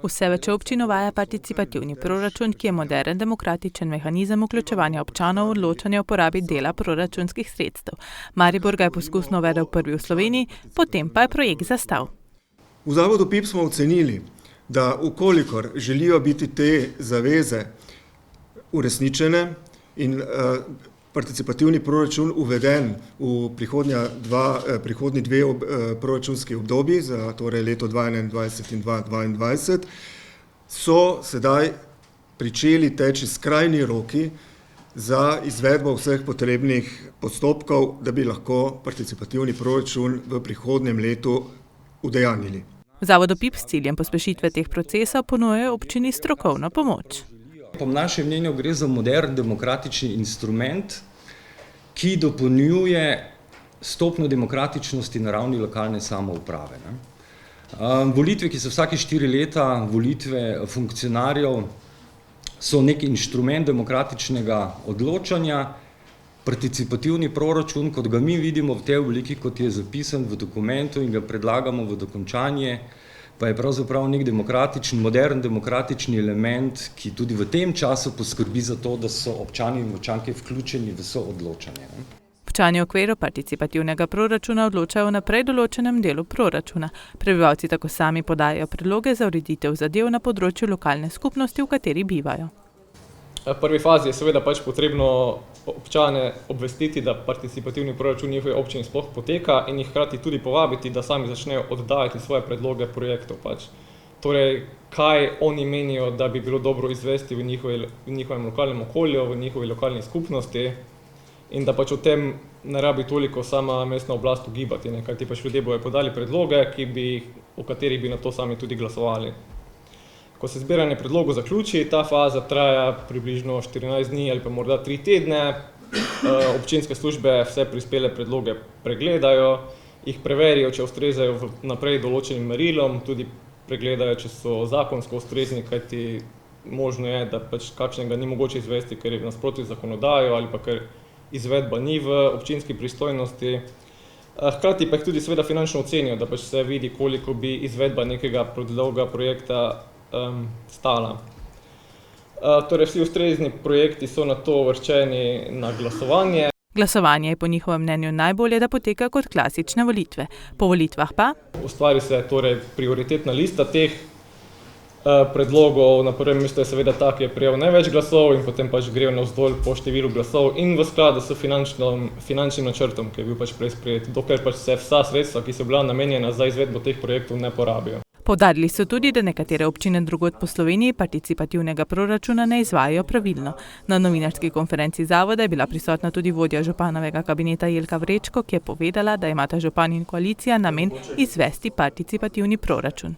Vse več občin uvaja participativni proračun, ki je moderen demokratičen mehanizem vključevanja občanov v odločanje o porabi dela proračunskih sredstev. Maribor ga je poskusno uvedel prvi v Sloveniji, potem pa je projekt zastal. V Zavodu PIP smo ocenili, da ukolikor želijo biti te zaveze uresničene in participativni proračun uveden v prihodnji dve proračunski obdobji, za torej leto 2021 in 2022, so sedaj pričeli teči skrajni roki za izvedbo vseh potrebnih postopkov, da bi lahko participativni proračun v prihodnjem letu udejanjili. V Zavodu PIP s ciljem pospešitve teh procesov ponujajo občini strokovno pomoč. Po našem mnenju gre za modern demokratični instrument, ki dopolnjuje stopnjo demokratičnosti na ravni lokalne samouprave. Volitve, ki so vsake 4 leta, volitve funkcionarjev, so nek inštrument demokratičnega odločanja. Participativni proračun, kot ga mi vidimo v tej obliki, kot je zapisan v dokumentu in ga predlagamo v dokončanje, pa je pravzaprav nek modern demokratični element, ki tudi v tem času poskrbi za to, da so občani in občanke vključeni v soodločanje. Občani v okviru participativnega proračuna odločajo o naprej določenem delu proračuna. Prebivalci tako sami podajajo predloge za ureditev zadev na področju lokalne skupnosti, v kateri bivajo. V prvi fazi je seveda potrebno občane obvestiti, da participativni proračun njihove občine sploh poteka in jih hkrati tudi povabiti, da sami začnejo oddajati svoje predloge projektov. Torej, kaj oni menijo, da bi bilo dobro izvesti v njihovem lokalnem okolju, v njihovi lokalni skupnosti in da o tem ne rabi toliko sama mestna oblast ugibati, kajti ljudje bodo podali predloge, o katerih bi na to sami tudi glasovali. Ko se zbiranje predlogov zaključi, ta faza traja približno 14 dni ali pa morda 3 tedne. Občinske službe vse prispele predloge pregledajo, jih preverijo, če ustrezajo naprej določenim merilom, tudi pregledajo, če so zakonsko ustrezni, kajti možno je, da kakšnega ni mogoče izvesti, ker je v nasprotju z zakonodajo ali pa ker izvedba ni v občinski pristojnosti. Hkrati pa jih tudi seveda finančno ocenijo, da se vidi, koliko bi izvedba nekega predloga projekta stala. Torej, vsi ustrezni projekti so na to uvrščeni na glasovanje. Glasovanje je po njihovem mnenju najbolje, da poteka kot klasične volitve. Po volitvah pa ustvari se torej prioritetna lista teh predlogov. Na prvem mestu je seveda ta, ki je prejel največ glasov in potem grejo navzdolj po številu glasov in v skladu s finančnim načrtom, ki je bil prej sprejet, dokler se vsa sredstva, ki so bila namenjena za izvedbo teh projektov, ne porabijo. Poudarili so tudi, da nekatere občine drugod po Sloveniji participativnega proračuna ne izvajajo pravilno. Na novinarski konferenci zavoda je bila prisotna tudi vodja županovega kabineta Jelka Vrečko, ki je povedala, da imata župan in koalicija namen izvesti participativni proračun.